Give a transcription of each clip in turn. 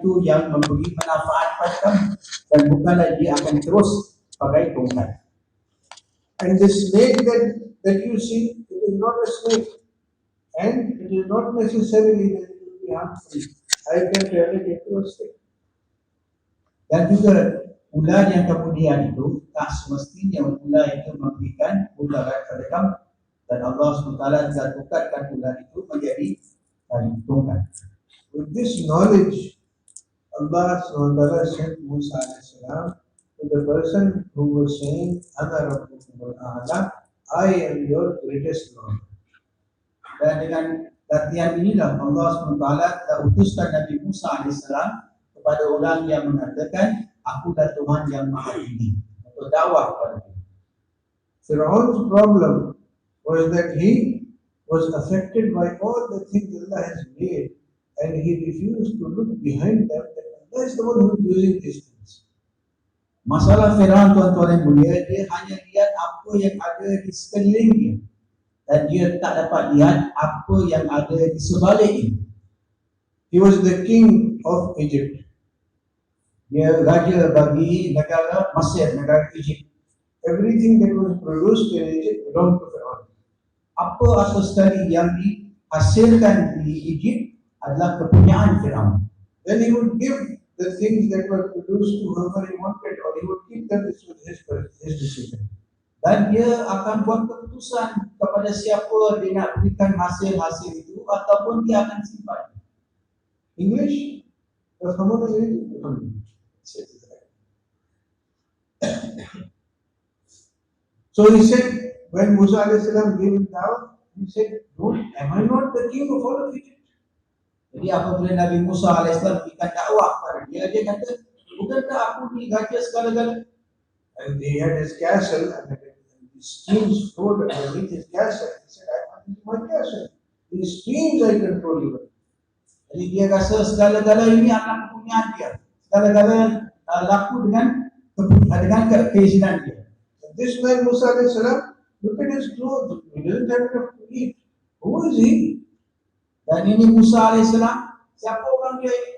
itu yang memberi manfaat pada kamu, dan bukanlah dia akan terus pakai tongkat. And the snake that you see, it is not a snake, and it is not necessarily that it will be harmful. I can turn it into a snake. Dan juga ular yang kemudian itu tak semestinya ular itu memberikan mudarat pada kamu, dan Allah SWT telah tukarkan ular itu menjadi tongkat. With this knowledge, Allah SWT sent Musa AS to the person who was saying, Ana Rabbukumul A'la, I am your greatest Lord. Dan dengan latihan inilah Allah SWT telah utuskan Nabi Musa AS kepada orang yang mengatakan, Akulah Tuhan yang Maha Tinggi, untuk dakwah kepada dia. Fir'aun's problem was that he was affected by all the things Allah has made, and he refused to look behind them, that Allah is the one who is using these things. Masalah Firaun, tuan-tuan yang mulia, dia hanya lihat apa yang ada di sekelilingnya, dan dia tak dapat lihat apa yang ada di sebaliknya. He was the king of Egypt. Dia raja bagi negara Mesir, negara Egypt. Everything that was produced in Egypt belonged to Fir'aun. Apa sekali yang dihasilkan di Egypt adalah kepunyaan Firaun. Then he would give the things that were produced to whoever he wanted, or he would keep them. This was his decision. Dan dia akan buat keputusan kepada siapa dia nak berikan hasil-hasil itu, ataupun dia akan simpan. English? So he said, when Musa a.s. gave him down, he said, am I not the king of all of Egypt? Jadi apabila Nabi Musa AS berikan dakwah kepada dia, dia kata, bukankah aku ni raja segala-gala? And he had his castle, and the streams flowed underneath his castle. He said, I want this my castle. These streams I control even. Jadi dia rasa segala-gala ini adalah kepunyaan dia. Segala-gala laku dengan keizinan dia. This man Musa a.s., look at his clothes. He doesn't have enough to eat. Who is he? Dan ini Musa AS, siapa orang dia ini?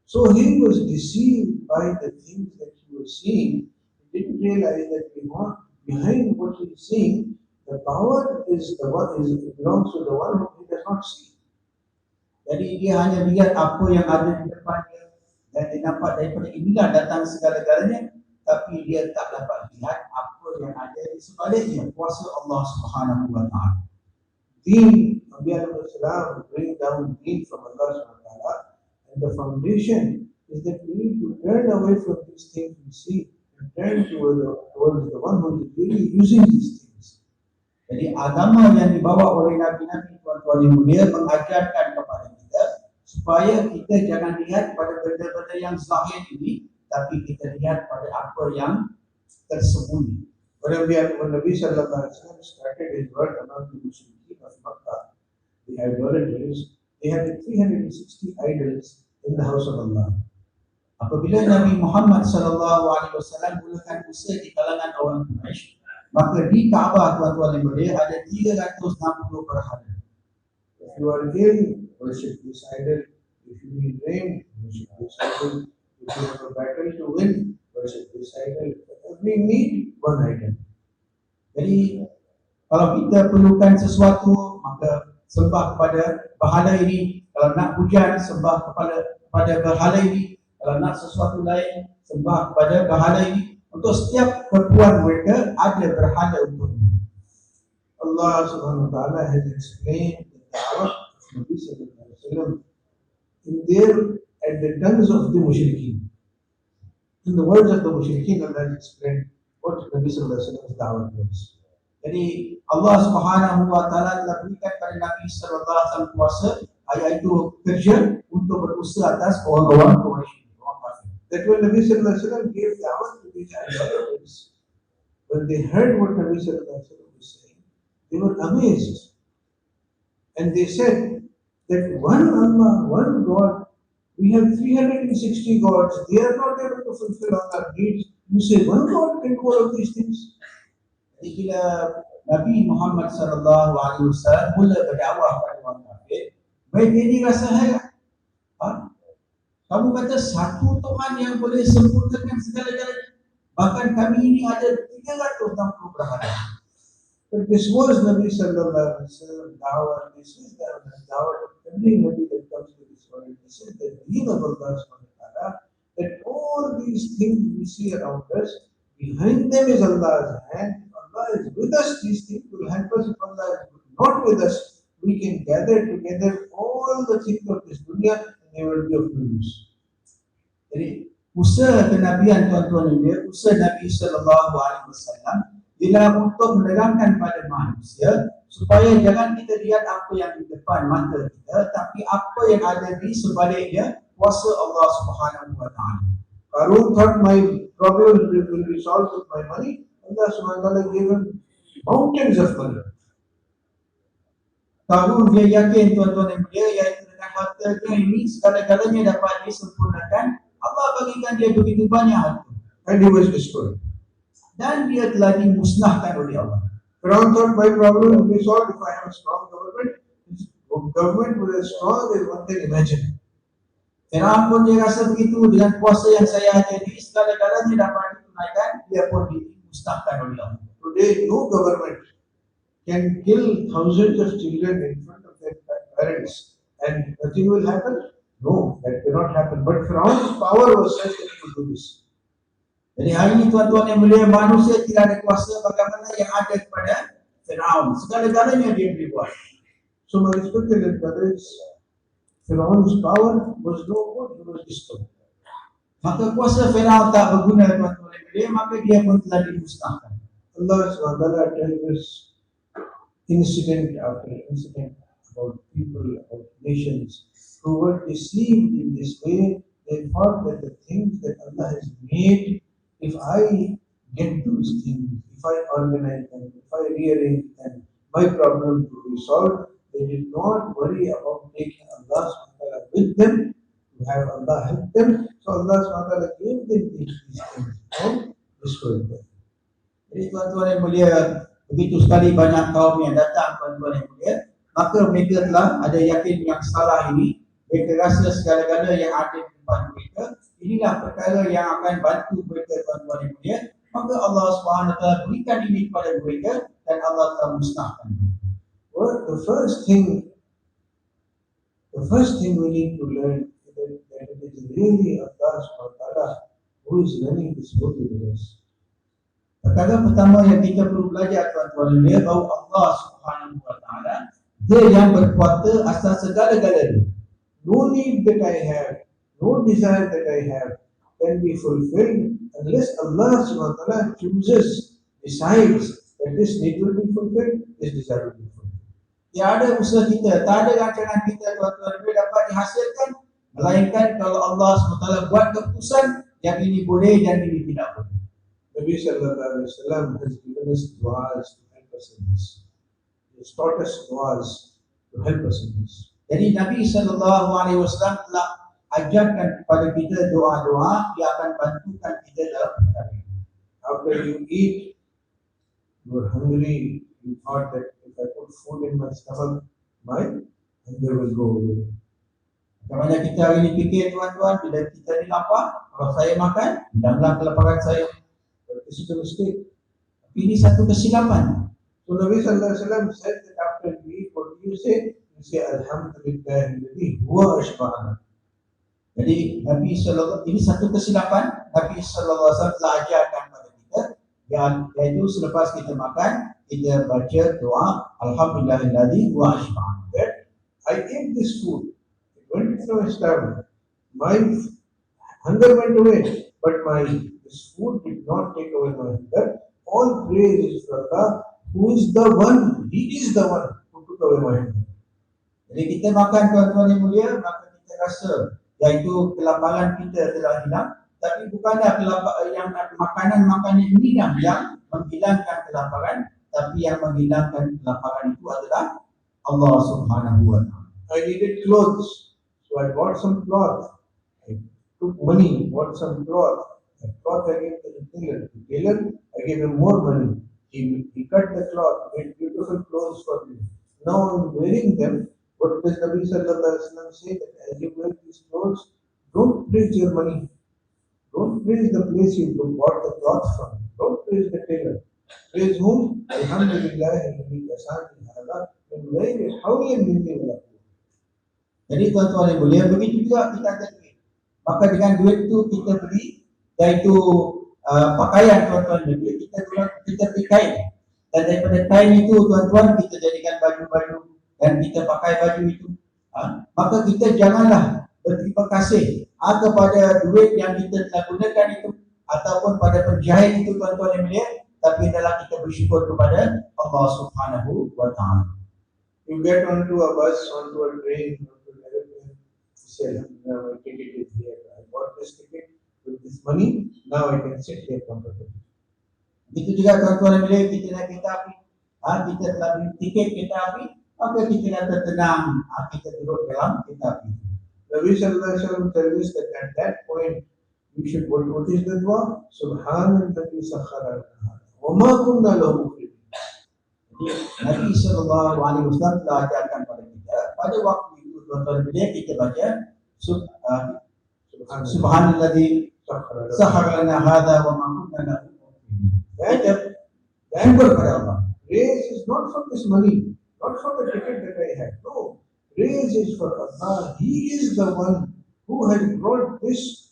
So he was deceived by the things that he was seeing. He didn't realize that behind what he is seeing, the power is the one belongs to the one who he does not see. Jadi dia hanya lihat apa yang ada di depannya, dan dia nampak daripada inilah datang segala-galanya, tapi dia tak dapat lihat apa yang ada di sebaliknya, kuasa Allah Subhanahu wa Ta'ala. Deen, Anbiya al-Islam bring down deen from Allah Subhanahu wa Ta'ala, and the foundation is that we need to turn away from these things we see and turn towards the one who is really using these things. Jadi agama yang dibawa oleh Nabi-Nabi, tuan-tuan yang mulia, mengajarkan kepada kita supaya kita jangan lihat pada benda-benda yang zahir ini, tapi kita lihat pada apa yang tersembunyi. When Nabi Sallallahu Alaihi Wasallam started his work among the Muslims of Makkah, the idolaters, they had 360 idols in the house of Allah. Apabila Nabi Muhammad Sallallahu Alaihi Wasallam mulakan usaha di kalangan orang Quraisy, maka di Kaabah, tuan-tuan yang mulia, ada 360 berhala. If you are ill, worship this idol. If you need rain, worship this idol. If you have a battle to win, worship this idol. We need one idol. Jadi kalau kita perlukan sesuatu, maka sembah kepada berhala ini. Kalau nak hujan, sembah kepada berhala ini. Kalau nak sesuatu lain, sembah kepada berhala ini. Untuk setiap keperluan mereka ada berhala untuknya. Allah Subhanahu wa Ta'ala has explained the da'wah of Nabi Sallallahu Alaihi Wasallam at the tongues of the mushrikeen. In the words of the mushrikeen, Allah has explained what Nabi Sallallahu Alaihi Wasallam's da'wah was. Jadi Allah Subhanahu wa Ta'ala telah berikan kepada Nabi Sallallahu Alaihi Wasallam kuasa, iaitu kerja untuk berusaha atas orang-orang Quraisy. That when Nabi Sallallahu Alaihi Wasallam gave da'wah to these idolaters, when they heard what Nabi Sallallahu Alaihi Wasallam was saying, they were amazed. And they said that one Allah, one God, we have 360 gods, they are not able to fulfill all our needs. You say one God can do all of these things? Jadi bila Nabi Muhammad Sallallahu Alaihi Wasallam mula berdakwah kepada orang kafir, mereka ini rasa heran. Kamu kata satu Tuhan yang boleh sempurnakan segala-galanya. Bahkan kami ini ada 360 berhala. But this was Nabi Sallallahu Alaihi Wasallam dawah. This is the dawah of every Nabi that comes to this world. This is the deen of Allah Subhanahu wa Taala. That all these things we see around us, behind them is Allah's hand. If Allah is with us, these things will help us. If Allah is not with us, we can gather together all the things of this dunya and they will be of no use. Jadi usaha kenabian tuan-tuan ini, usaha Nabi Sallallahu Alaihi Wasallam ialah untuk menerangkan pada manusia supaya jangan kita lihat apa yang di depan mata kita, tapi apa yang ada di sebaliknya kuasa Allah Subhanahu Wa Taala. Qarun thought my problem will be solved with my money. Allah Subhanahu wa Taala gave him mountains of money. Qarun dia yakin tuan-tuan yang mulia, iaitu dengan hartanya ini segala-galanya dapat disempurnakan. Allah bagikan dia begitu banyak harta And he was destroyed. dan dia telah dimusnahkan oleh Allah. Firaun thought my problem will be solved if I have a strong government. His government was as strong as one can imagine. Firaun pun dia rasa begitu, dengan kuasa yang saya ada ini segala-galanya dapat ditunaikan, dia pun dimusnahkan oleh Allah. Today, no government can kill thousands of children in front of their parents and nothing will happen. No, that cannot happen. But Firaun's power was such that he could do this. Jadi hari ini tuan-tuan yang mulia, manusia tidak ada kuasa bagaimana yang ada kepada Firaun. Segala-galanya dia boleh buat. So my respected brothers, Firaun's power was no good, it was destroyed. Maka kuasa Firaun tak berguna tuan-tuan yang mulia, maka dia pun telah dimusnahkan. Allah subhanahu wa ta'ala tells us incident after incident about people, about nations who were deceived in this way. They thought that the things that Allah has made, if I get those things, if I organize them, if I rearrange them, my problem will be solved. They did not worry about taking Allah subhanahu wa ta'ala with them, to have Allah help them. So Allah subhanahu wa ta'ala gave them these things and destroyed them. Jadi tuan-tuan yang mulia, begitu sekali banyak kaum yang datang tuan-tuan yang mulia, maka mereka telah ada yakin yang salah ini. Mereka rasa segala-gala yang ada di depan mereka, inilah perkara yang akan bantu mereka tuan-tuan yang mulia. Maka Allah SWT berikan ini kepada mereka dan Allah telah musnahkan. Well, the first thing we need to learn is that it is really Allah subhanahu wa ta'ala who is running this whole universe. Perkara pertama yang kita perlu belajar tuan-tuan yang mulia, bahawa Allah Subhanahu Wa Taala dia yang berkuasa atas segala-galanya. No need that I have, no desire that I have can be fulfilled unless Allah subhanahu wa ta'ala chooses, decides that this need will be fulfilled, this desire will be fulfilled. Tiada usaha kita, tak ada rancangan kita tuan-tuan dapat dihasilkan, melainkan kalau Allah SWT buat keputusan yang ini boleh dan ini tidak boleh. Nabi Sallallahu Alaihi Wasallam has given us du'as to help us in this. He has taught us du'as to help us in this. Jadi Nabi Sallallahu Alaihi Wasallam telah ajarkan kepada kita doa-doa yang akan bantukan kita dalam perkara ini. After you eat, you are hungry, you thought that if I put food in my stomach, my hunger will go away. Bagaimana kita hari ini fikir tuan-tuan, bila kita ni lapar, kalau saya makan, hilanglah kelaparan saya. But this is a mistake. Tapi ini satu kesilapan. So Nabi Sallallahu Alaihi Wasallam said that after you eat, what do you say? You say, Alhamdulillah, alladhi huwa ashba'ana. Jadi Nabi Sallallahu ini satu kesilapan. Nabi Sallallahu Alaihi Wasallam telah ajarkan kepada kita, iaitu selepas kita makan, kita baca doa Alhamdulillahilladzi huwa ashba'ana. That I ate this food, it went into my stomach, my hunger went away, but this food did not take away my hunger. All praise is for Allah, who is the one, He is the one who took away my hunger. Jadi kita makan tuan-tuan yang mulia, maka kita rasa iaitu kelaparan kita telah hilang, tapi bukanlah yang makanan-makanan ini yang menghilangkan kelaparan, tapi yang menghilangkan kelaparan itu adalah Allah Subhanahu Wa Taala. I needed clothes, so I bought some cloth. I took money, bought some cloth. The cloth I gave to the tailor. The tailor, I gave him more money. He cut the cloth, made beautiful clothes for me. Now I'm wearing them. What does Nabi Sallallahu Alaihi Wasallam say? That as you wear these clothes, Don't praise your money. Don't praise the place you bought the cloth from. Don't praise the tailor. Praise whom? Alhamdulillah alladhi kasani hadha min ghairi hawlin minni wala quwwah. Jadi tuan-tuan yang mulia, begitu juga kita ada duit. Maka dengan duit itu kita beli, yaitu pakaian tuan-tuan yang mulia, kita beli kain. Dan daripada kain itu tuan-tuan kita jadikan baju-baju dan kita pakai baju itu. Maka kita janganlah berterima kasih kepada duit yang kita telah gunakan itu ataupun pada penjahit itu tuan-tuan yang mulia, tapi adalah kita bersyukur kepada Allah Subhanahu wa taala. You get onto a bus, onto a train, onto an aeroplane, you say, now my ticket is here. I bought this ticket with this money, now I can sit here comfortably. Begitu juga tuan-tuan yang mulia, kita naik kereta api, kita telah beli tiket kereta api, maka kita dah tertenang, kita duduk dalam kereta api. Nabi Sallallahu Alaihi Wasallam tells us that at that point, you should what is the dua? Subhanallah sakhara lana wa ma kunna lahu muqrinin. Nabi Sallallahu Alaihi Wasallam telah ajarkan pada kita pada waktu itu tuan-tuan bila kita baca Subhanalladzi sakhara lana hadza wa ma kunna lahu muqrinin. Syukur pada Allah. Praise is not for this money, not for the ticket that I had. No, praise is for Allah. He is the one who has brought this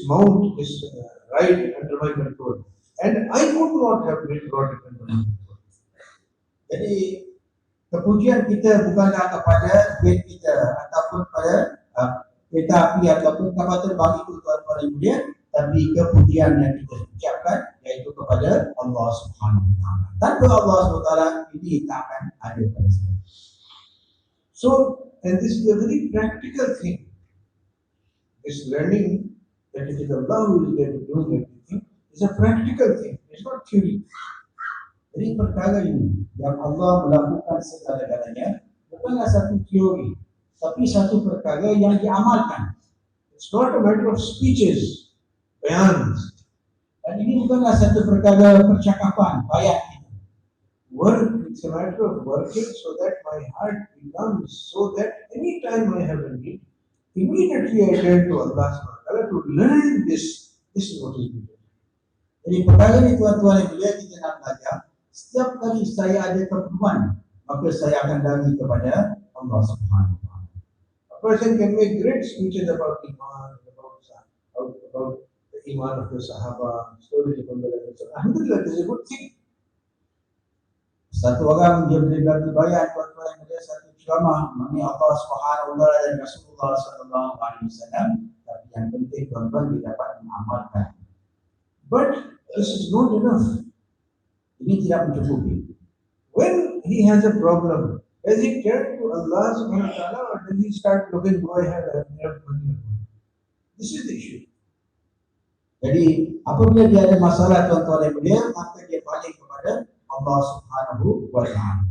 mount, this ride under my control, and I could not have brought it under my control. Jadi kepujian kita bukanlah kepada duit kita ataupun pada kereta api ataupun kapal terbang itu tuan-tuan yang mulia, tapi kepujian yang kita ucapkan yaitu kepada Allah Subhanahu wa taala. Tanpa Allah Subhanahu wa taala ini tak akan ada pada saya. So, and this is a very practical thing. This learning that it is Allah who is there to do everything is a practical thing. It's not theory. Jadi perkara ini yang Allah melakukan segala-galanya bukanlah satu teori, tapi satu perkara yang diamalkan. It's not a matter of speeches, bayans. Dan ini bukanlah satu perkara percakapan, bayat kita. Work, it's a matter of working so that my heart becomes, so that anytime I have a need, immediately I turn to Allah subhanahu wa ta'ala to learn this. This is what is needed. Jadi perkara ini tuan-tuan yang mulia kita nak belajar. Setiap kali saya ada keperluan, maka saya akan lari kepada Allah Subhanahu wa taala. A person can make great speeches about Iman, about the Iman of the Sahaba, stories of the Prophet. Alhamdulillah, this is a good thing. Satu orang dia boleh ganti bayar tuan-tuan yang mulia satu ceramah mengenai Allah Subhanahu wa taala dan Rasulullah sallallahu alaihi wasallam, tapi yang penting tuan-tuan dia dapat mengamalkan. But this is not enough. Ini tidak mencukupi. When he has a problem, does he turn to Allah subhanahu wa ta'ala or does he start looking, go ahead, I have money? This is the issue. Jadi apabila dia ada masalah tuan-tuan yang mulia, maka dia balik kepada Allah Subhanahu wa taala.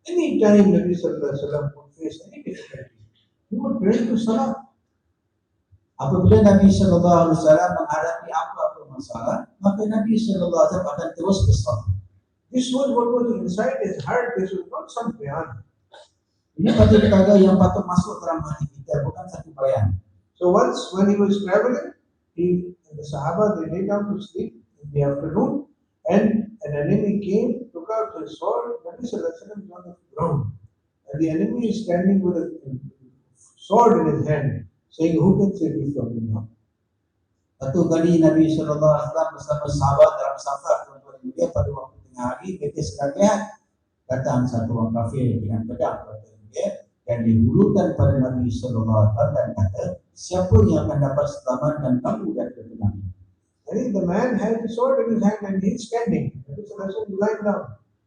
Anytime Nabi sallallahu alaihi wasallam would face any difficulty, he would turn to salah. Apabila Nabi sallallahu alaihi wasallam menghadapi apa-apa masalah, maka Nabi sallallahu alaihi wasallam akan terus bersalat. This was what was inside his heart. This was not some bayan. Ini satu perkara yang patut masuk dalam hati kita, bukan satu bayan. So once when he was traveling, he and the Sahaba they lay down to sleep in the afternoon, and an enemy came, took out his sword. Nabi sallallahu alaihi wasallam was on the ground, and the enemy is standing with a sword in his hand, saying, "Who can save me from him now?" Satu kali Nabi sallallahu alaihi wasallam bersama sahabat dalam safar tuan-tuan yang mulia pada waktu tengah hari, mereka sedang lihat datang satu orang kafir dengan pedang tuan-tuan yang mulia dan dihulukan pada Nabi sallallahu alaihi wasallam dan kata, siapa yang akan dapat selamat dan kamu dan ketenangan. I think the man had the sword in his hand and he's standing. Nabi sallallahu alaihi wasallam lying down.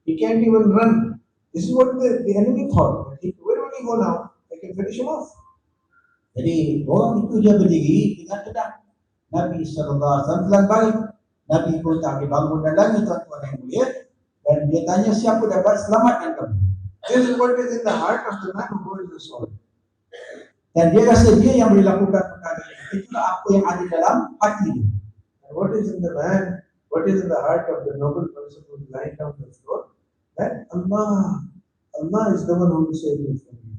He can't even run. This is what the enemy thought. Where will he go now? I can finish him off. Jadi orang itu dia berdiri dengan pedang. Nabi sallallahu alaihi wasallam telah balik. Nabi pun tak boleh bangun dan lagi tuan-tuan yang mulia, dan dia tanya siapa dapat selamatkan kamu. This is what is in the heart of the man who holds the sword. Dan dia rasa dia yang boleh lakukan perkara itu. Itulah apa yang ada dalam hati dia. And what is in the man, what is in the heart of the noble person who is lying down on the floor? That Allah is the one who will save me from you.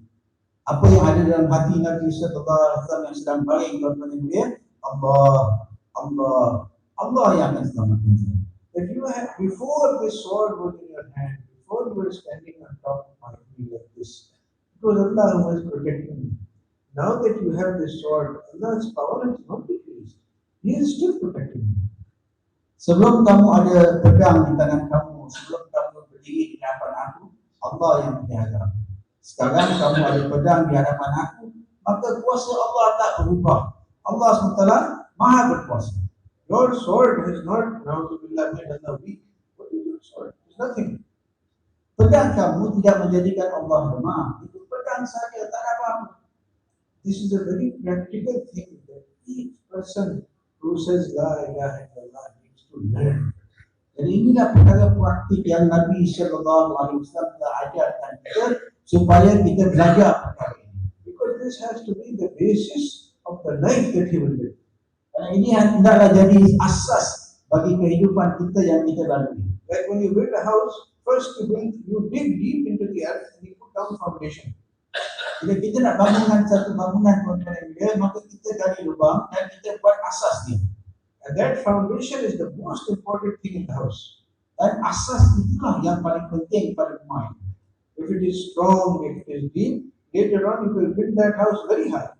Apa yang ada dalam hati Nabi sallallahu alaihi wasallam yang sedang baik tuan-tuan yang mulia, Allah, Allah, Allah yang akan selamatkan saya. If you have, before this sword was in your hand, before you were standing on top of my knee like this, it was Allah who was protecting you. Now that you have this sword, Allah's power has not decreased. He is still protecting you. Sebelum kamu ada pedang di tangan kamu, sebelum kamu berdiri di hadapan aku, Allah yang menjaga. Sekarang kamu ada pedang di hadapan aku, maka kuasa Allah tak berubah. Allah SWT Maha berkuasa. Your sword has not, na'udzubillah, made Allah weak. What is your sword? It's nothing. Pedang kamu tidak menjadikan Allah lemah. Itu pedang saja, tak ada apa-apa. This is a very practical thing that each person who says La ilaha illallah needs to learn. Jadi inilah perkara praktik yang Nabi sallallahu alaihi wasallam telah ajarkan kita supaya kita belajar perkara ini. Because this has to be the basis of the life that he will live. Karena ini hendaklah jadi asas bagi kehidupan kita yang kita lalui. Like when you build a house, first you dig deep into the earth and you put down foundation. Bila kita nak bangunkan satu bangunan tuan-tuan yang mulia, maka kita gali lubang dan kita buat asas dia. And that foundation is the most important thing in the house. Dan asas itulah yang paling penting pada rumah ini. If it is strong, if it is deep, later on you will build that house very high.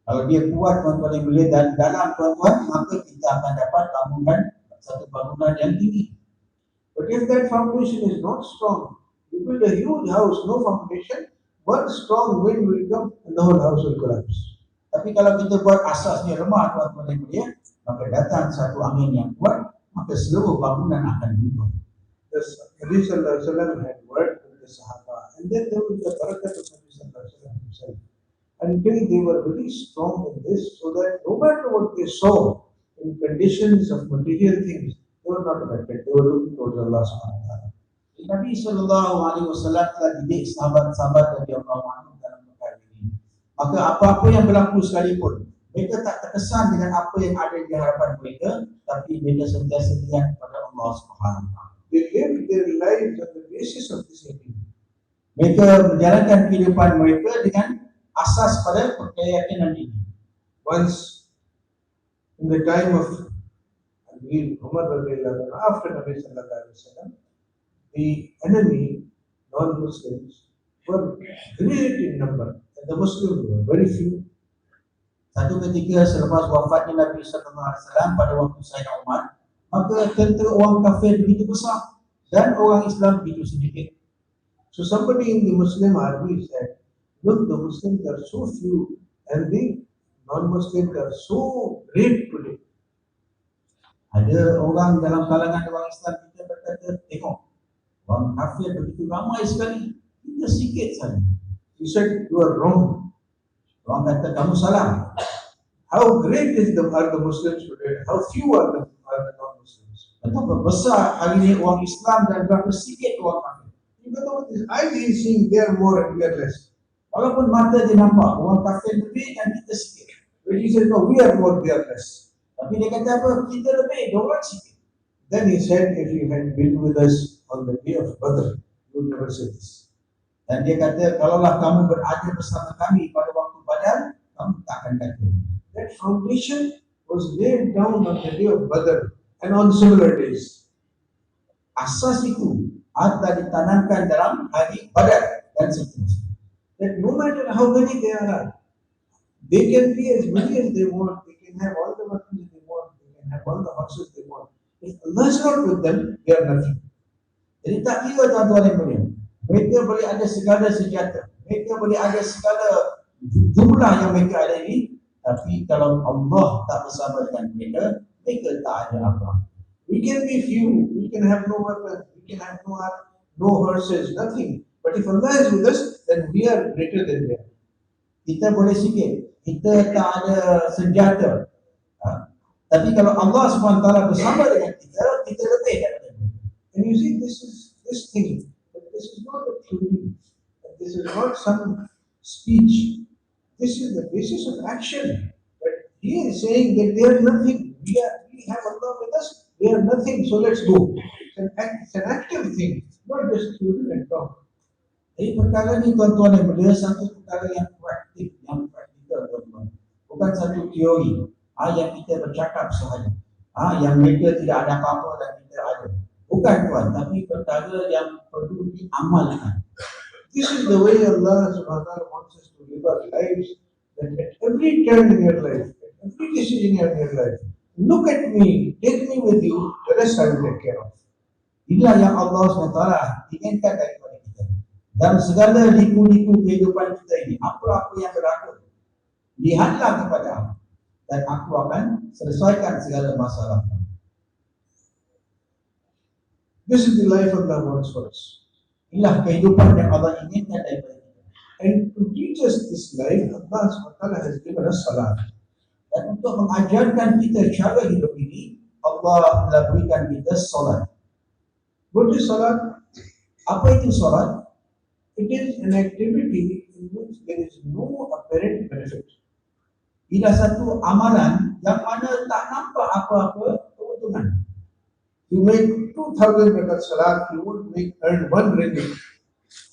Kalau dia kuat tuan-tuan yang mulia dan dalam tuan-tuan, maka kita akan dapat bangunan satu bangunan yang tinggi. But if that foundation is not strong, you build a huge house, no foundation, one strong wind will come and the whole house will collapse. Tapi kalau kita buat asasnya lemah tuan-tuan yang mulia, maka datang satu angin yang kuat, maka seluruh bangunan akan runtuh. Nabi Sallallahu Alaihi Wasallam had worked with the Sahaba, and then there was the barakat of Nabi Sallallahu Alaihi Wasallam himself. Until they were very strong in this, so that no matter what they saw in conditions of material things, they were not affected. They were looking towards Allah Subhanahu Wa Taala. Nabi sallallahu alaihi wasallam telah didik sahabat-sahabat radhiyallahu anhum dalam perkara ini. Maka apa-apa yang berlaku sekalipun, mereka tak terkesan dengan apa yang ada di hadapan mereka, tapi mereka sentiasa lihat kepada Allah Subhanahu Wa Taala. They lived their lives on the basis of this idea. Mereka menjalankan kehidupan mereka dengan asas pada keyakinan ini. Once, in the time of Umar radhiyallahu anhu, after Nabi Sallallahu Alaihi Wasallam, the enemy, non-Muslims, were great in number, and the Muslims were very few. Satu ketika selepas wafatnya Nabi sallallahu alaihi wasallam pada waktu Sayyidina Umar, maka tentera orang kafir begitu besar dan orang Islam begitu sedikit. So somebody in the Muslim army said, look, the Muslims are so few and the non-Muslims are so great today. Ada orang dalam kalangan orang Islam kita berkata, tengok, orang kafir begitu ramai sekali, kita sikit saja. He said, you are wrong. Orang kata, kamu salah. How great are the Muslims today? How few are the non-Muslims? Betapa besar hari ini orang Islam dan berapa sikit orang kafir. Even though with his eyes he is seeing they are more and we are less. Walaupun mata dia nampak, orang kafir lebih dan kita sikit. But he said, no, we are more, they are less. Tapi dia kata apa? Kita lebih, dia orang sikit. Then he said, if you had been with us on the day of Badr, you would never say this. Dan dia kata, kalaulah kamu berada bersama kami pada waktu Badar, kamu tak akan kata. That foundation was laid down on the day of Badr and on similar days. Asas itu ada ditanamkan dalam hari Badar dan seterusnya. That no matter how many they are, they can be as many as they want, they can have all the weapons they want, they can have all the horses they want. If Allah is not with them, they are nothing. Jadi tak kira tuan-tuan yang mulia, mereka boleh ada segala senjata, mereka boleh ada segala jumlah yang mereka ada ini, tapi kalau Allah tak bersama dengan mereka, mereka tak ada apa. We can be few, we can have no weapons, we can have no horses, nothing. But if Allah is with us, then we are greater than them. Kita boleh sikit, kita tak ada senjata. Tapi kalau Allah SWT bersama dengan kita, kita lebih daripada mereka. And you see, this thing, that this is not a theory, that this is not some speech. This is the basis of action. But he is saying that they are nothing. We have Allah with us, they are nothing, so let's go. It's an active thing, not just theory and talk. Jadi perkara ni tuan-tuan yang mulia satu perkara yang praktikal tuan-tuan. Bukan satu teori yang kita bercakap sahaja. Yang mereka tidak ada apa-apa dan kita ada. Bukan tuan, tapi perkara yang perlu diamalkan. This is the way Allah subhanahu wa ta'ala wants us to live our lives, that at every turn in your life, at every decision in your life, look at me, take me with you, the rest I will take care of. Inilah yang Allah SWT inginkan daripada kita. Dalam segala liku-liku kehidupan kita ini, apa-apa yang berlaku, lihatlah kepada aku dan aku akan selesaikan segala masalah. This is the life Allah wants for us. Inilah kehidupan yang Allah inginkan daripada kita. And to teach us this life, Allah subhanahu wa ta'ala has given us salat. Dan untuk mengajarkan kita cara hidup ini, Allah telah berikan kita solat. What is salat? Apa itu solat? It is an activity in which there is no apparent benefit. Ia satu amalan yang mana tak nampak apa-apa keuntungan. You make 2,000 rakat salat, you won't earn 1 ringgit.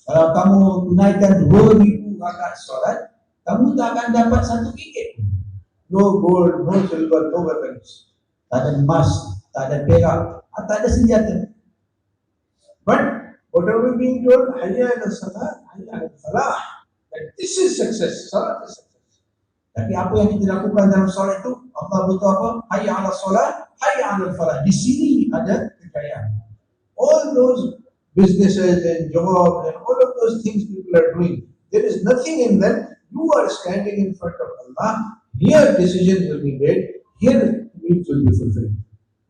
Kalau kamu tunaikan 2,000 rakaat solat, kamu tak akan dapat 1 ringgit. No gold, no silver, no weapons. Tak ada emas, tak ada perak, tak ada senjata. But what are we being told? Hayya ala salat, hayya ala falah. That this is success. Salat is success. Tapi apa yang kita lakukan dalam solat itu, Allah beritahu apa? Hayya ala solat, hayya ala falah. Di sini ada kekayaan. All those businesses and jobs and all of those things people are doing, there is nothing in them. You are standing in front of Allah. Here decisions will be made. Here needs will be fulfilled.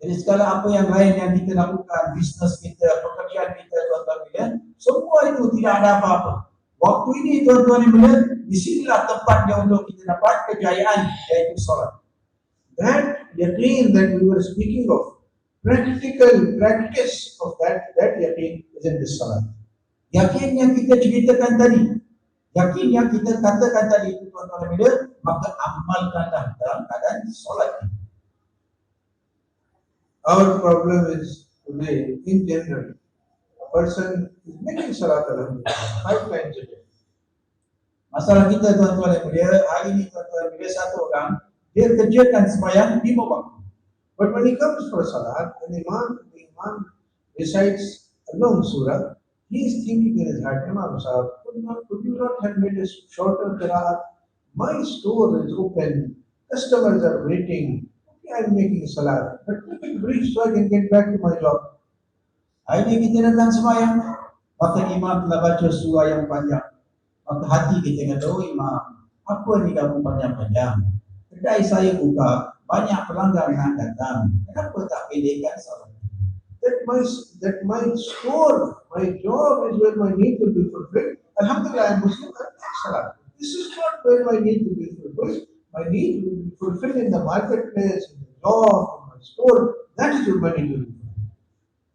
Jadi segala apa yang lain yang kita lakukan, bisnes kita, pekerjaan kita, tuan-tuan bilian, semua itu tidak ada apa-apa. Waktu ini tuan-tuan bilian, di sinilah tempatnya untuk kita dapat kejayaan, yaitu solat. That yaqeen that we were speaking of, practical practice of that yaqeen is in this salat. Yakin yang kita ceritakan tadi, yakin yang kita katakan tadi itu tuan-tuan bilian, maka amalkanlah dalam keadaan solat. Our problem is today, in general, a person is making salat alhamdulillah 5 times a day. Masalah kita tuan-tuan yang mulia, hari ini tuan-tuan yang mulia, satu orang, dia kerjakan sembahyang 5 waktu. But when he comes for salat, when the imam recites a long surah, he is thinking in his heart, Imam Sahib, could you not have made a shorter qiraat? My store is open, customers are waiting. I am making salat, but make it brief so I can get back to my job. Hari ini kita datang sembahyang, maka imam telah baca surah yang panjang. Maka hati kita kata, oh imam, apa ni kamu panjang-panjang? Kedai saya buka, banyak pelanggan nak datang. Kenapa tak pendekkan salat? That my store, my job is where my need will be fulfilled. Alhamdulillah, I am Muslim, I make salat. This is not where my need will be fulfilled. My need will be fulfilled in the marketplace, in the job, in my store. That is what my need will be.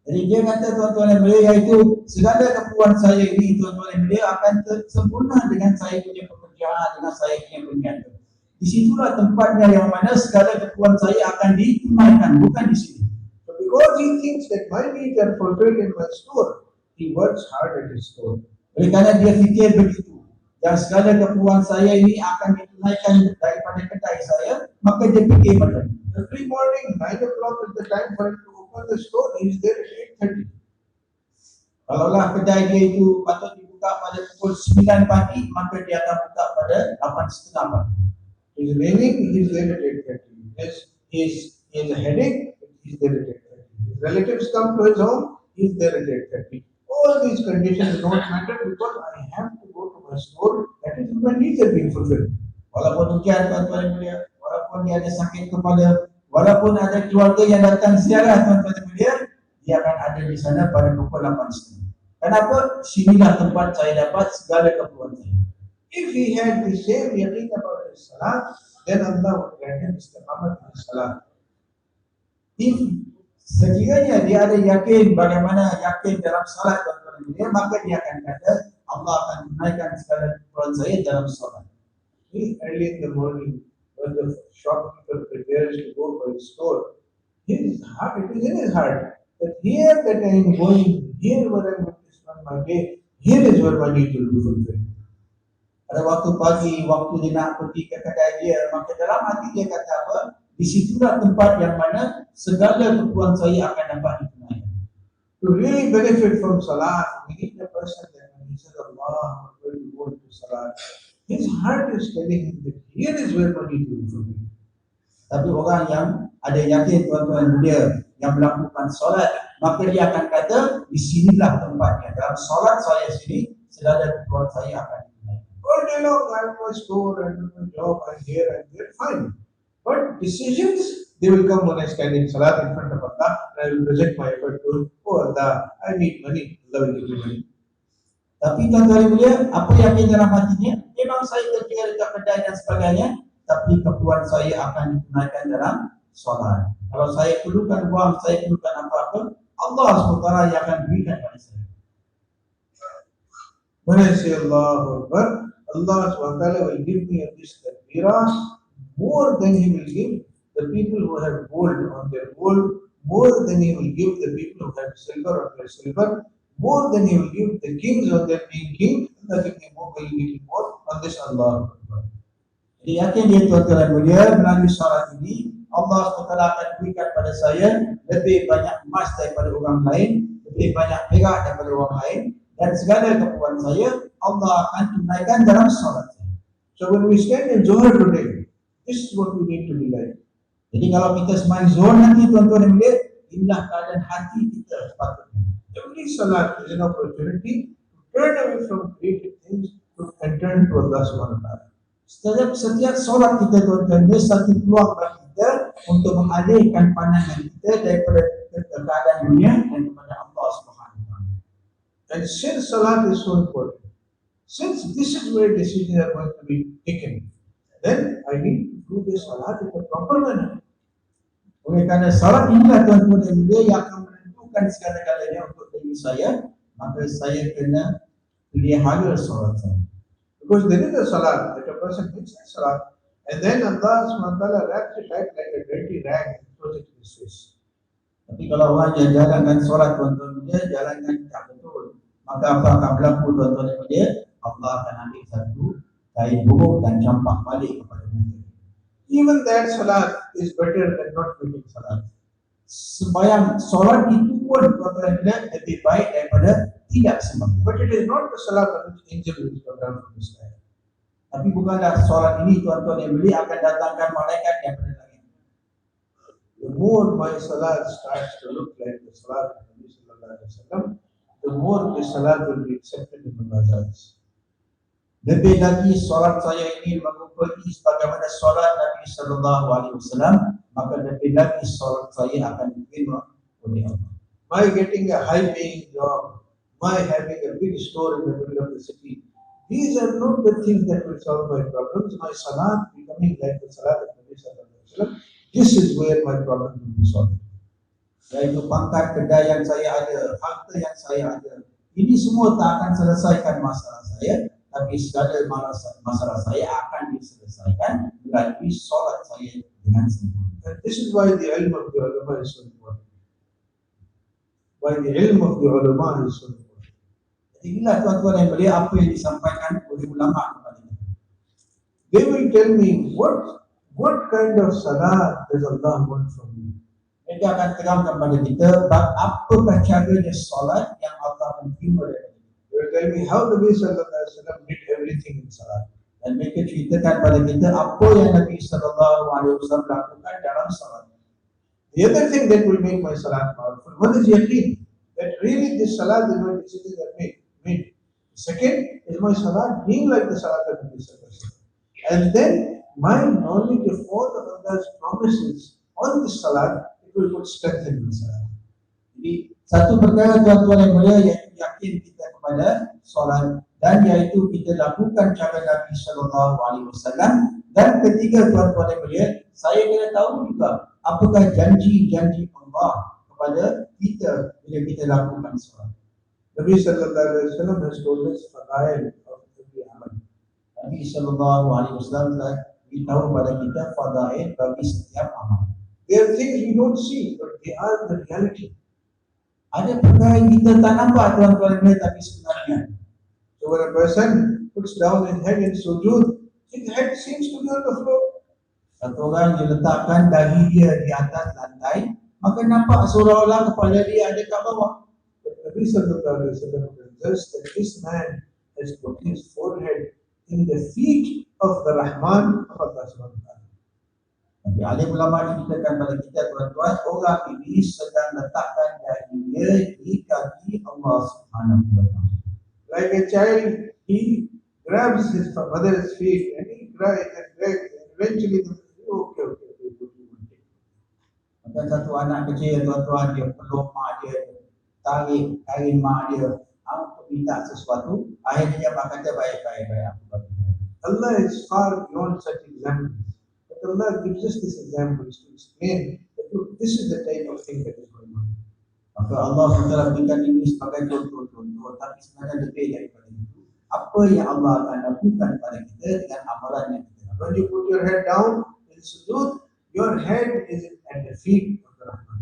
Jadi dia kata tuan-tuan yang mulia, iaitu segala keperluan saya ini tuan-tuan yang mulia akan sempurna dengan saya punya pekerjaan, dengan saya punya perniagaan. Di situlah tempatnya yang mana segala keperluan saya akan ditunaikan, bukan di sini. So because he thinks that my needs are fulfilled in my store, he works hard at his store. Oleh kerana dia fikir begitu, yang segala keperluan saya ini akan ditunaikan daripada kedai saya, maka dia fikir macam ini. Every morning, 9 o'clock is the time for him to open the store. He is there at 8:30. Kalaulah kedai dia itu patut dibuka pada pukul 9 pagi, maka dia akan buka pada 8:30 pagi. It is raining, he is there at 8:30. He has a headache, he is there at 8:30. His relatives come to his home, he is there at 8:30. All these conditions don't matter because I have to go to my store. That is my needs are being fulfilled. Walaupun hujan tuan-tuan yang mulia, walaupun dia ada sakit kepala, walaupun ada keluarga yang datang ziarah tuan-tuan yang mulia, dia akan ada di sana pada pukul 8:30. Kenapa? Sinilah tempat saya dapat segala keperluan saya. If he had the same yaqeen about his salah, then Allah would grant him istiqamat in his salah. If sekiranya dia ada yakin bagaimana yakin dalam salat tuan-tuan yang mulia, maka dia akan kata Allah akan tunaikan segala keperluan saya dalam salat. Early in the morning, when the shopkeeper prepares to go for his store, his heart, it is in his heart that here that I am going, here where I am going to spend my day, Here is where my need will be fulfilled. Pada waktu pagi, waktu dia nak pergi ke kedai dia, maka dalam hati dia kata apa? Di situlah tempat yang mana segala keperluan saya akan dapat ditunaikan. To really benefit from Salat, we need a person that when he says Allah, I'm going to go into Salat, his heart is telling him that here is where my need will be fulfilled. Tapi orang yang ada yakin tuan-tuan dia yang melakukan solat, maka dia akan kata di sinilah tempatnya. Dalam solat saya sini, segala keperluan saya akan ditunaikan. All day long, I'm my store, I'm my job, I'm here, fine. But decisions, they will come when I stand in Salat in front of Allah, and I will present my effort to Him. Oh Allah, I need money. Allah will give me money. Tapi tuan-tuan mulia, apa yang ada dalam hatinya? Memang saya kerja dekat kedai dan sebagainya, tapi keperluan saya akan ditunaikan dalam solat. Kalau saya perlukan wang, saya perlukan apa-apa, Allah SWT yang akan berikan kepada saya. When I say Allahu Akbar, Allah SWT will give me at this takbirah more than He will give the people who have gold on their gold, more than He will give the people who have silver on their silver, more than He will give the kings on their being king, Allah will give me more on this Allahu Akbar. Jadi yakin dia tuan-tuan mulia, melalui solat ini Allah SWT akan berikan pada saya lebih banyak emas daripada orang lain, lebih banyak perak daripada orang lain, dan segala keperluan saya Allah akan tunaikan dalam solat saya. So when we stand in Zohar today, this is what we need to be like. Jadi kalau kita sembang Zohar nanti tuan-tuan mulia, inilah keadaan hati kita sepatutnya. Every salat is an opportunity to turn away from created things and turn to Allah Subhanahu wa Taala. Setiap solat kita tuan-tuan mulia satu peluang bagi kita untuk mengalihkan pandangan kita daripada keadaan dunia dan kepada Allah Subhanahu wa Taala. And since salat is so important, since this is where decisions are going to be taken, then I need to do this salat in a proper manner. Oleh kerana salat inilah tuan-tuan dan mulia yang akan menentukan segala-galanya untuk diri saya, maka saya kena pelihara salat saya. Because there is a salat that a person makes a salat, and then Allah SWT wraps it up like a dirty rag and throws it in his face. Tapi kalau orang yang jalankan solat tuan-tuan mulia, jalankan tak betul, maka apa akan berlaku tuan-tuan dan mulia? Allah akan ambil satu kain buruk dan campak balik kepada muka. Even that salat is better than not making salat. Sembahyang solat itu pun tuan-tuan dan mulia lebih baik daripada tidak sembahyang. But it is not the salat on which angel will come down from the sky. Tapi bukanlah solat ini tuan-tuan yang mulia akan datangkan malaikat yang pada langit. The more my salat starts to look like the salat of Nabi Sallallahu Alaihi Wasallam, the more the salat will be accepted in Allah's eyes. Lebih lagi solat saya ini menyerupai sebagaimana solat Nabi Sallallahu Alaihi Wasallam, maka lebih lagi solat saya akan diterima oleh Allah. My getting a high-paying job, my having a big store in the middle of the city, these are not the things that will solve my problems. My salat becoming like the salat of Nabi Sallallahu Alaihi Wasallam, this is where my problem will be solved. Yaitu pangkat kedai yang saya ada, harta yang saya ada, ini semua tak akan selesaikan masalah saya, tapi segala masalah saya akan diselesaikan melalui solat saya dengan sempurna. And this is why the ilm of the ulama is so important. Why the ilm of the ulama is so important. Jadi inilah tuan-tuan yang mulia apa yang disampaikan oleh ulama kepada kita. They will tell me what kind of salat does Allah want from me. Mereka akan terangkan kepada kita apakah caranya solat yang Allah menerima dari kita. They will tell me how Nabi Sallallahu Alaihi Wasallam did everything in salat. Dan mereka ceritakan kepada kita apa yang Nabi Sallallahu Alaihi Wasallam lakukan dalam salat. The other thing that will make my salat powerful, one is yaqeen, that really this salat is my decision that made. Second is my salat being like the salat of Nabi Sallallahu Alaihi Wasallam. And then my knowledge of all of Allah's promises on this salat, it will put strength in my salat. Jadi satu perkara tuan-tuan yang mulia iaitu yakin kita kepada solat, dan iaitu kita lakukan cara Nabi Sallallahu Alaihi Wasallam. Dan ketiga tuan-tuan yang mulia, saya kena tahu juga apakah janji-janji Allah kepada kita bila kita lakukan solat. Nabi Sallallahu Alaihi Wasallam has told us fadail of every amal. Nabi Sallallahu Alaihi Wasallam telah beritahu kepada kita fadail bagi setiap amal. There are things we don't see, but they are the reality. Ada perkara yang kita tak nampak tuan-tuan yang mulia, tapi sebenarnya So when a person puts down his head in sujood, his head seems to be on the floor. Satu orang dia letakkan dahi dia di atas lantai, maka nampak seolah-olah kepala dia ada kat bawah. But Nabi Sallallahu Alaihi Wasallam tells us that this man has put his forehead in the feet of the Rahman of Allah Subhanahu wa Taala. Tapi alim ulama ceritakan pada kita tuan-tuan, orang ini sedang letakkan dahi dia di kaki Allah Subhanahu wa Taala. Like a child, he grabs his mother's feet and he cries and begs, and eventually, okay, what do you want? Macam satu anak kecil tuan-tuan, dia peluk mak dia, tarik kain mak dia, untuk minta sesuatu, akhirnya dia kata baik-baik aku bagi. Allah is far beyond such examples. But Allah gives us these examples to explain that look, this is the type of thing that is going on. Maka Allah SWT berikan ini sebagai contoh-contoh, tapi sebenarnya lebih daripada itu. Apa yang Allah akan lakukan pada kita dengan amalan yang kita lakukan. When you put your head down in sujood, your head is at the feet of the Rahman.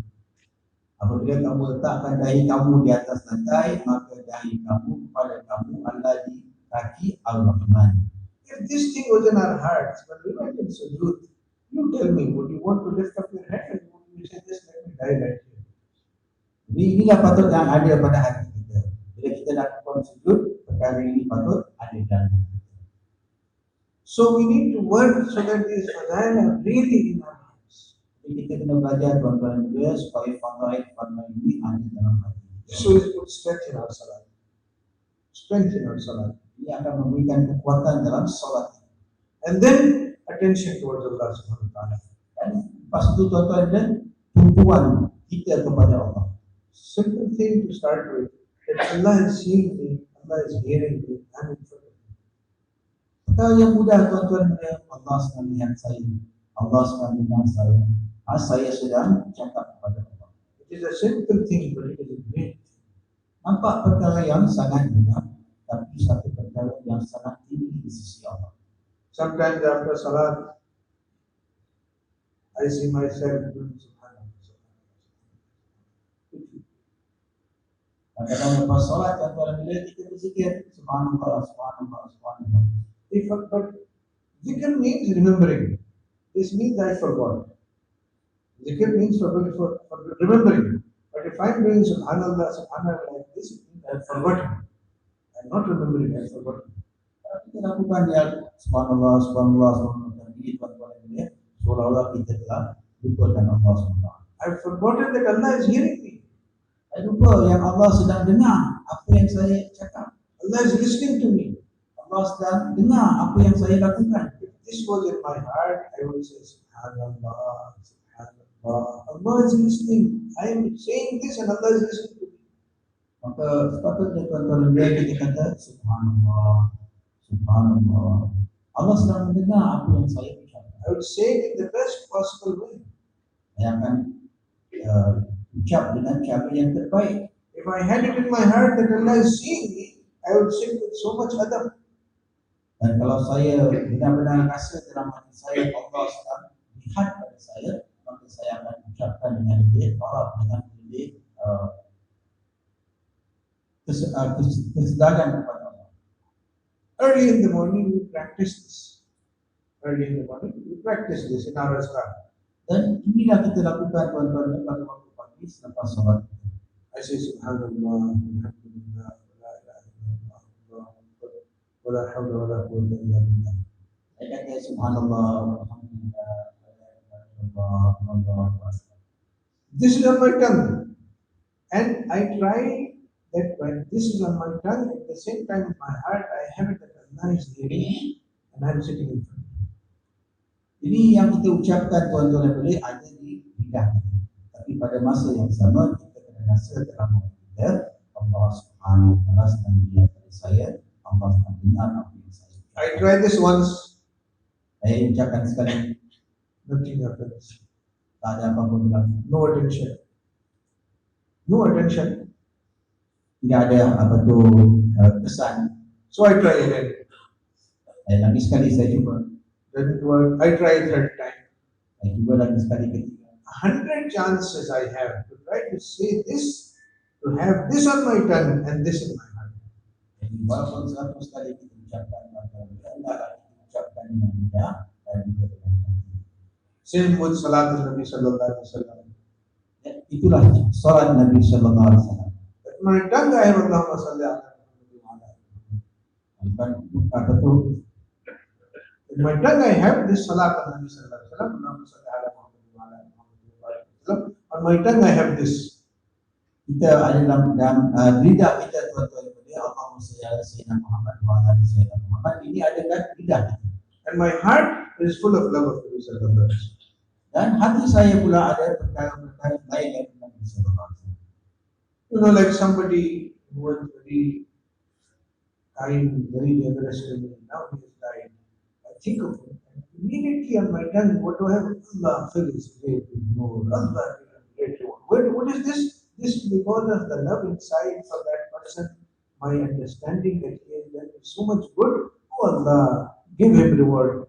Apabila kamu letakkan dahi kamu di atas lantai, maka dahi kamu kepada kamu adalah di kaki Al-Rahman. If this thing was in our hearts, when we went in sujood, you tell me, would you want to lift up your head or would you say, just let me die right here? Jadi inilah patut yang ada pada hati kita. Bila kita lakukan sujud, perkara ini patut ada dalam hati kita. So we need to work so that these fadail are really in our hearts. Jadi kita kena belajar tuan-tuan juga supaya fadail ini ada dalam hati kita. So it puts strength in our salat. Strength in our salat. Ini akan memberikan kekuatan dalam solat. And then attention towards Allah Subhanahu wa Taala. Dan lepas itu tuan-tuan dan tumpuan kita kepada Allah. Simple thing to start with, that Allah is seeing me, Allah is hearing me, I'm in front of me. Perkara yang mudah tuan-tuan dan Allah sedang melihat saya. Allah sedang dengar saya. Saya sedang cakap kepada Allah. It is a simple thing, but it is a great thing. Nampak perkara yang sangat mudah, tapi satu perkara yang sangat tinggi di sisi Allah. Sometimes after salat, I see myself doing subhanallah. Kadang-kadang lepas solat tuan-tuan bila kita berzikir, subhanallah, subhanallah, subhanallah. But zikr means remembering. This means I forgot. Zikr means for remembering. But if I'm doing subhanallah, subhanallah like this, it means I've forgotten. I'm not remembering, I've forgotten. Kalau kita lakukan yang subhanallah, subhanallah, subhanallah, ini tuan-tuan ini, seolah-olah kita telah lupakan Allah SWT. I've forgotten that Allah is hearing me. Saya lupa yang Allah sedang dengar apa yang saya cakap. Allah is listening to me. Allah sedang dengar apa yang saya lakukan. If this was in my heart, I would say subhanallah, subhanallah. Allah is listening. I am saying this and Allah is listening to me. Maka sepatutnya tuan-tuan dia kita kata subhanallah, subhanallah. Allah sedang mendengar apa yang saya ucapkan. I would say it in the best possible way. Saya akan ucap dengan cara yang terbaik. If I had it in my heart that Allah is seeing me, I would sing with so much adab. Dan kalau saya benar-benar rasa dalam hati saya Allah sedang lihat pada saya, maka saya akan ucapkan dengan lebih harap, dengan lebih kesedaran kepada Allah. Early in the morning, we practice this. Early in the morning, we practice this in our azkar. Dan inilah kita lakukan tuan-tuan pada waktu pagi selepas solat. I say subhanallah, alhamdulillah, la ilaha illallah, Allahu akbar, wa la hawla wa la quwwata illa billah. Saya kata subhanallah, alhamdulillah, la ilaha illallah, Allahu akbar. This is on my tongue. And I try that when this is on my tongue, at the same time in my heart, I have it that Allah is hearing me and I'm sitting in front of him. Ini yang kita ucapkan tuan-tuan boleh ada di lidah kita. Tapi pada masa yang sama kita kena rasa dalam hati kita Allah Subhanahu wa Taala sedang melihat pada saya, Allah sedang dengar apa yang saya ucapkan. I tried this once, Saya ucapkan sekali, nothing happens. tak ada apa-apa berlaku. No attention. No attention. Tidak ada apa tu kesan. So I try again. Lagi sekali saya cuba. Doesn't work. I try a third time. Saya cuba lagi sekali ketiga. 100 chances I have to try to say this, to have this on my tongue and this in my heart. Jadi walaupun 100 kali kita ucapkan, maka hendaklah kita ucapkan dengan lidah dan juga dengan hati. Same with Salat Nabi Sallallahu Alaihi Wasallam. Itulah salat Nabi Sallallahu Alaihi Wasallam. At my tongue I have Allahumma salli ala Muhammad. Bukan apa tu? In my tongue I have this Salat Nabi Sallallahu Alaihi Wasallam. Allahumma salli ala Muhammad. On my tongue I have this. Kita ada dalam lidah kita tuan-tuan dia Allahumma salli ala Sayyidina Muhammad wa ala ali Sayyidina Muhammad. Ini ada kat lidah kita. And my heart is full of love of Nabi Sallallahu Alaihi Wasallam. Dan hati saya pula ada perkara-perkara lain yang Nabi Sallallahu Alaihi Wasallam. You know, like somebody who was very kind, very generous to me. Now he is dying. I think of him. And immediately on my tongue, what do I have? Allah fills great with more. Allah great reward. What is this? This is because of the love inside for that person. My understanding that he has done so much good. Oh Allah, give him reward.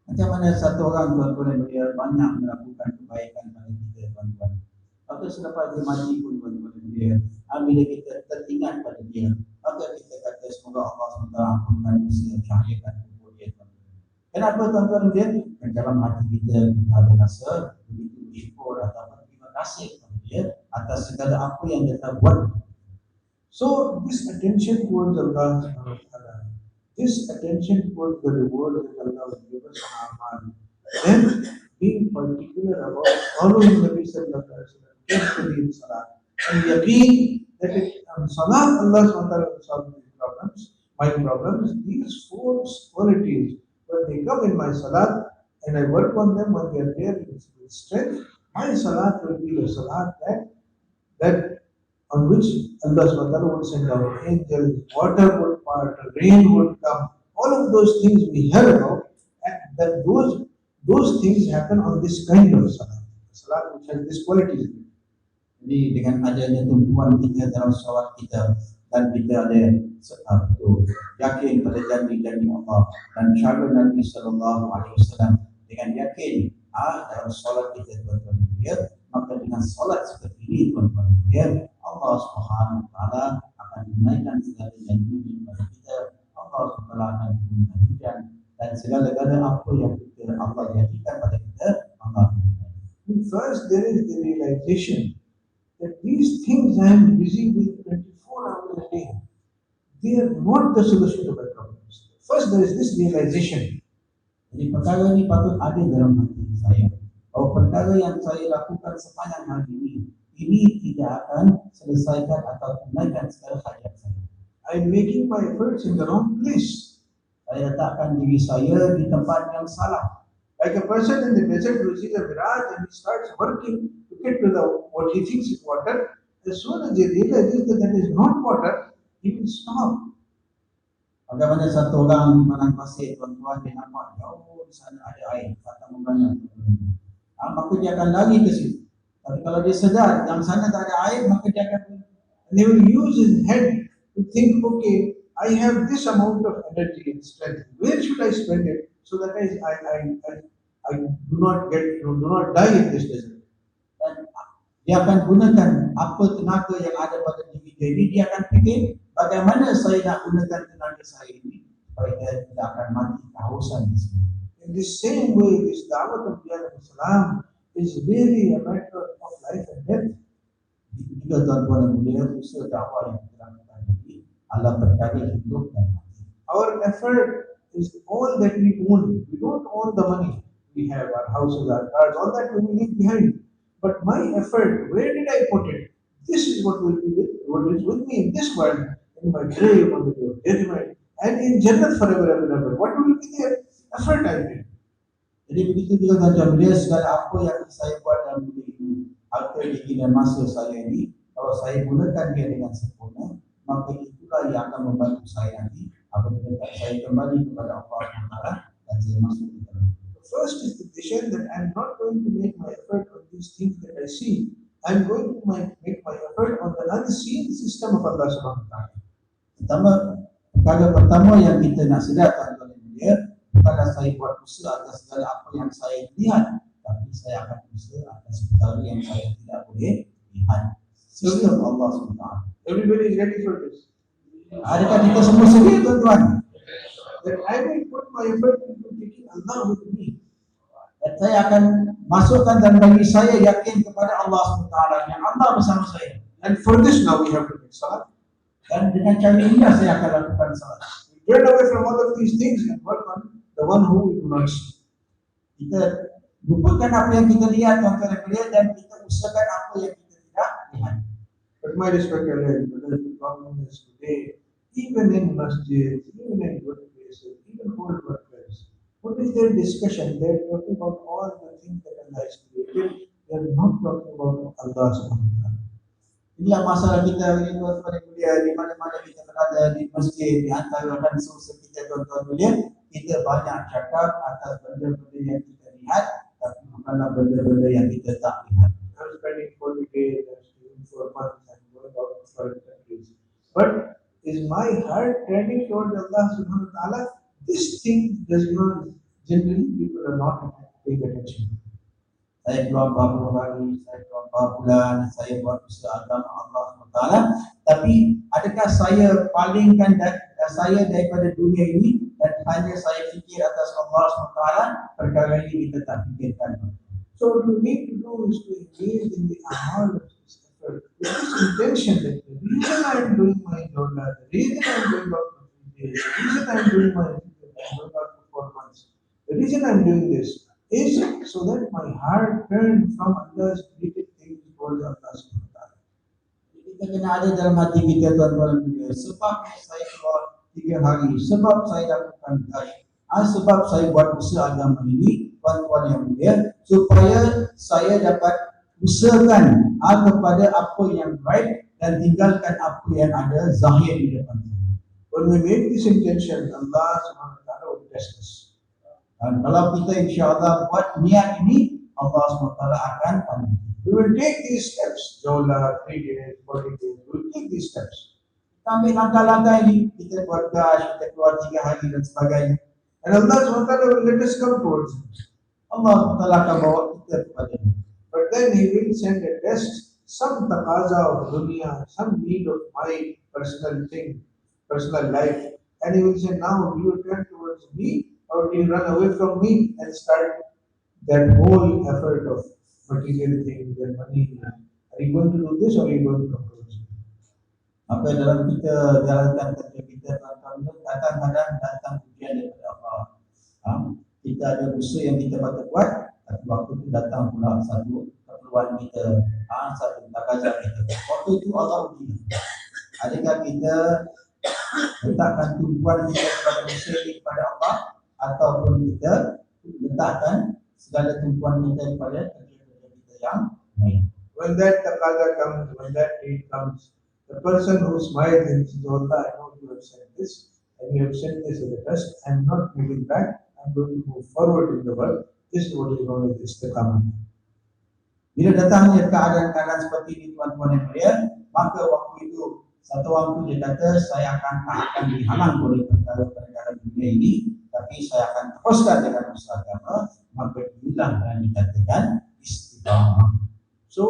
Macam mana satu orang tuan-tuan dia banyak melakukan kebaikan pada kita tuan-tuan. Maka selepas dia mati pun tuan-tuan dia, bila kita teringat pada dia, maka kita kata semoga Allah SWT ampunkan dosa cahyakan kubur dia tuan-tuan. Kenapa tuan-tuan dia? Dan dalam hati kita ada rasa begitu bersyukur ataupun terima kasih kepada dia atas segala apa yang dia telah buat. So this attention towards Allah, this attention towards the reward that Allah will give us on our mind, then being particular about following Nabi Sallallahu Alaihi Wasallam carefully in Salat, and yaqeen that on Salat Allah SWT will solve these problems, my problems, these four qualities, when they come in my Salat and I work on them when they are there with strength, my Salat will be the Salat that on which Allah SWT would send down angels, water would part, rain would come, all of those things we hear about, and that those things happen on this kind of salat, salat which has this quality. Jadi dengan adanya tumpuan kita dalam solat kita dan kita ada yakin pada janji-janji Allah dan cara Nabi Sallallahu Alaihi Wasallam dengan yakin dalam solat kita tuan-tuan dia, maka dengan solat seperti ini tuan-tuan dia, Allah Subhanahu Wa Taala akan menaikkan segala janji kepada kita. Allah SWT akan turunkan hujan dan segala-gala apa yang kita Allah janjikan pada kita, Allah akan menaikkan. First, there is the realization that these things I am busy with 24 hours a day, they are not the solution to my problems. First, there is this realization. Jadi perkara ini patut ada dalam hati saya. Bahawa perkara yang saya lakukan sepanjang hari ini tidak akan selesaikan atau tunaikan segala hajat saya. I am making my efforts in the wrong place. Saya letakkan diri saya di tempat yang salah. Like a person in the desert who sees a mirage and he starts working to get to what he thinks is water. As soon as he realizes that that is not water, he will stop. Bagaimana satu orang di padang pasir tuan-tuan dia nampak jauh di sana ada air, kata membanyak. Maka dia akan lari ke situ. Tapi kalau dia sedar yang sana tak ada air, maka dia akan and he will use his head to think, okay, I have this amount of energy and strength. Where should I spend it so that I do not die in this desert? Dan dia akan gunakan apa tenaga yang ada pada diri dia ini. Dia akan fikir bagaimana saya nak gunakan tenaga saya ini supaya dia tidak akan mati kehausan di sini. In the same way, this Dawat of Islam is really a matter of life and death. Jika tuan-tuan yang mulia, usaha dakwah yang kita lakukan ini adalah perkara hidup dan mati. Our effort is all that we own. We don't own the money. We have our houses, our cars, all that we will leave behind. But my effort, where did I put it? This is what will be what is with me in this world, in my grave, on the day of judgment, and in Jannah forever and ever. What will be the effort I did? Jadi begitu juga tuan-tuan mulia, segala apa yang saya buat dalam dunia ini, aktiviti dan masa saya ini, kalau saya gunakan dia dengan sempurna, maka itulah yang akan membantu saya nanti apabila saya kembali kepada Allah SWT dan saya masuk ke dalam. First is the vision that I am not going to make my effort on these things that I see. I am going to make my effort on the unseen system of Allah Subhanahu Wa Taala. Perkara pertama yang kita nak sedar tuan-tuan mulia, bukanlah saya buat usaha atas segala apa yang saya lihat, tapi saya akan usaha atas perkara yang saya tidak boleh lihat. Sistem Allah SWT. Everybody is ready for this. Adakah kita semua sedia tuan-tuan? That I will put my effort into taking Allah with me. Dan saya akan masukkan dan bagi saya yakin kepada Allah SWT yang Allah bersama saya. And for this now we have to make salah. Dan dengan cara inilah saya akan lakukan salat. We get away from all of these things and work on the one who we do not see. Kita lupakan apa yang kita lihat, tuan-tuan dan puan, dan kita usahakan apa yang kita tidak lihat. But my respected brothers, the problem is today, even in masjids, even in workplaces, even old workplaces, what is their discussion? They're talking about all the things that Allah has created. They're not talking about Allah subhanahu wa ta'ala. Inilah masalah kita ini, tuan-tuan dan puan, di mana-mana kita berada di masjid, di antara dan sosial kita, tuan-tuan dan puan, kita banyak cakap atas benda-benda yang kita lihat, tapi bukanlah benda-benda yang kita tak lihat. I'm spending 40 days, I'm staying for months, I'm going out to foreign countries. But is my heart turning towards Allah subhanahu wa ta'ala? This thing does not, generally people are not paying attention. Saya keluar beberapa hari, saya keluar beberapa bulan, saya buat usaha agama Allah SWT. Tapi adakah saya palingkan saya daripada dunia ini dan hanya saya fikir atas Allah SWT? Perkara ini kita tak fikirkan. So what we need to do is to engage in the amal of this effort with this intention that the reason I am doing my yoga, the reason I am going out for 3 days, the reason I am doing my yoga for 4 months, the reason I am doing this is so that my heart turns from Allah's created things towards Allah subhanahu wa ta'ala. Kita kena ada dalam hati kita, tuan-tuan dan puan. Sebab saya keluar 3 hari, sebab saya lakukan baik, sebab saya buat usaha agama ini, tuan-tuan yang mulia, supaya saya dapat usahakan kepada apa yang baik dan tinggalkan apa yang ada zahir di depan saya. When we make this intention, Allah subhanahu wa ta'ala will bless us. Dan kalau kita insya-Allah buat niat ini, Allah SWT akan tanggung. We will take these steps, Jola, 3 days, 40 days, we will take these steps. Kita ambil langkah-langkah ini, kita buat gas, kita keluar 3 hari dan sebagainya. And Allah subhanahu wa ta'ala will let us come towards Him. Allah SWT akan bawa kita kepada Dia. But then He will send a test, some taqaza of dunya, some need of my personal thing, personal life. And He will say, now do you turn towards me or do you run away from me and start that whole effort of material things and money? Are you going to do this or are you going to come towards me? Apa dalam kita jalankan kerja kita, kadang-kadang datang ujian daripada Allah. Kita ada usaha yang kita patut buat, tapi waktu itu datang pula satu keperluan kita, satu takaran kita. Waktu itu Allah uji. Adakah kita letakkan tumpuan kita kepada usaha ini kepada Allah, ataupun kita letakkan segala tumpuan kita kepada kerja-kerja kita yang lain. When that taqaza comes, when that need comes, the person who smiles and says, Allah, I know you have said this, and you have said this as a test, I am not moving back, I am going to move forward in the world. This is what is known as istiqamah. Bila datangnya keadaan-keadaan seperti ini, tuan-tuan yang mulia, maka waktu itu satu waktu dia kata, saya tak akan dihalang oleh perkara-perkara dunia ini, tapi saya akan teruskan dengan usaha agama. Maka inilah yang dikatakan istiqamah. So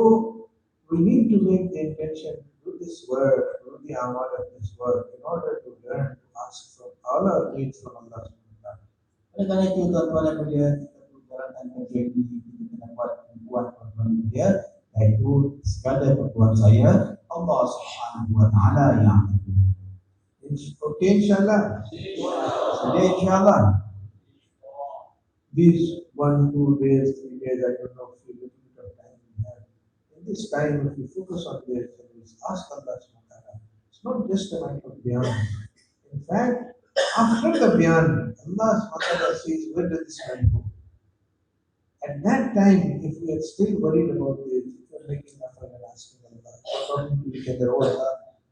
we need to make the intention to do this work, do the amal of this work, in order to learn to ask from all our needs from Allah subhanahu wa ta'ala. Oleh kerana itu, tuan-tuan yang mulia, kita perlu jalankan kerja ini, kita kena buat tumpuan, tuan-tuan yang mulia, iaitu segala perbuatan saya, Allah Subhanahu wa ta'ala yang akan tunaikan. Okay, inshallah. Jadi insyaAllah, These 1, 2 days, 3 days, I don't know, if little bit of time we have. In this time, if we focus on this and we ask Allah subhanahu wa ta'ala, it's not just a matter of byan. In fact, after the byan, Allah subhanahu wa ta'ala says, where does this man go? At that time, if we are still worried about this, if we are making effort and asking Allah, talking to each other,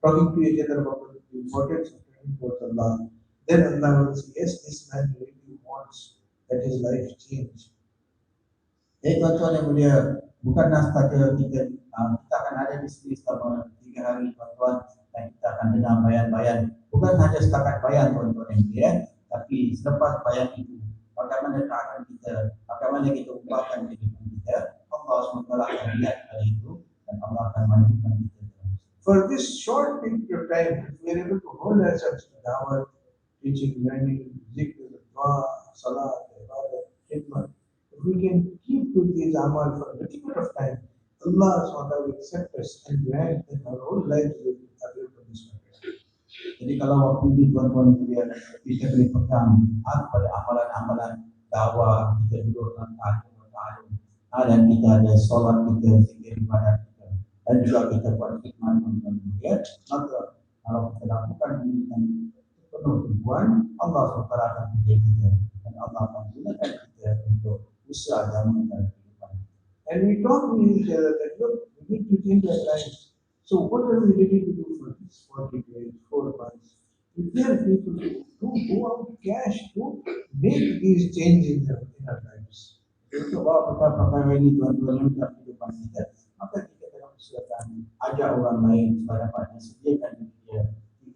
talking to each other about the importance of turning towards Allah, then Allah will say, yes, this man really wants that his life change. jadi tuan-tuan yang mulia, bukanlah sahaja kita akan ada di sini selama 3 hari, tuan-tuan, dan kita akan dengar bayan-bayan. Bukan hanya setakat bayan, tuan-tuan yang mulia, tapi selepas bayan itu, bagaimana keadaan kita, bagaimana kita ubahkan kehidupan kita, Allah SWT akan lihat hal itu dan Allah akan majukan kita. for this short period of time, if we are able to hold ourselves to dawah, teaching, learning, zikr, dua, salat, ibadah, khidmah, if we can keep to these amal for a little bit of time, Allah SWT will accept us and grant that our whole lives will be available for this purpose. Jadi kalau waktu ini tuan-tuan kemudian kita boleh pegang pada amalan-amalan dakwah, kita duduk dalam ta'alum, dan kita ada solat kita, zikir ibadat kita, dan juga kita buat khidmat tuan-tuan kemudian, maka kalau kita lakukan ini dengan penuh tujuan, Allah SWT akan puji kita dan Allah akan gunakan kita untuk usaha agama dan kehidupan. And we talk to each other that look, we need to change our lives. So what are we ready to do for this 40 days, 4 months? Prepare people to go out cash to make these changes in our lives. Untuk bawa perkara-perkara ini tuan-tuan dalam kehidupan kita, maka kita dalam usahakan ajak orang lain supaya dapat disediakan diri dia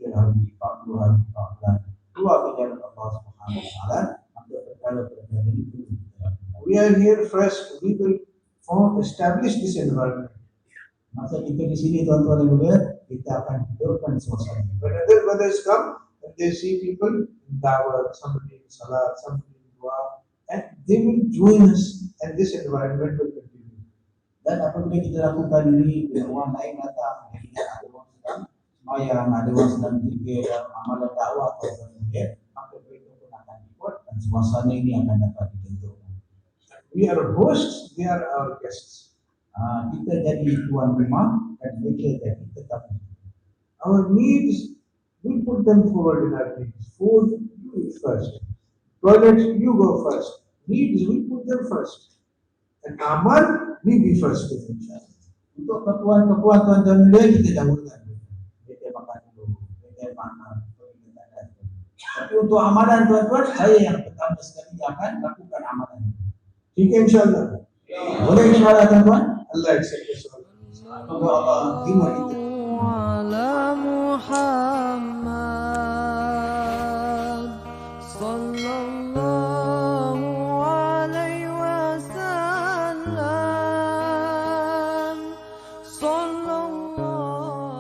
3 hari, 40 hari, 4 bulan, dua ke jalan Allah Subhanahu Wa Taala, maka perkara-perkara ini perlu kita lakukan. We are here first, we will establish this environment. Masa kita di sini tuan-tuan dan saudara, kita akan hidupkan suasana. When other brothers come and they see people in dawah, somebody in salat, somebody in dua, and they will join us and this environment will continue. Dan apabila kita lakukan ini, bila orang lain datang, kita ada orang sedang semayang, ada orang sedang zikir, amalan dakwah atau kemudian, maka itu pun akan dibuat dan suasana ini akan dapat ditentukan. We are hosts, they are our guests. Kita jadi tuan rumah dan mereka jadi tetamu. Our needs, we put them forward in our needs. Food, you eat first. Toilets, you go first. Needs, we put them first. And amal, we be first with inshallah. Untuk keperluan tuan-tuan mulia kita dahulukan. Mereka makan dulu, mereka makan, mereka tak ada. Tapi untuk amalan tuan-tuan, saya yang pertama sekali akan lakukan amalan. Jika inshallah, Boleh insyaAllah tuan-tuan? Allah accept us all. Semoga Allah terima kita. على محمد صلى الله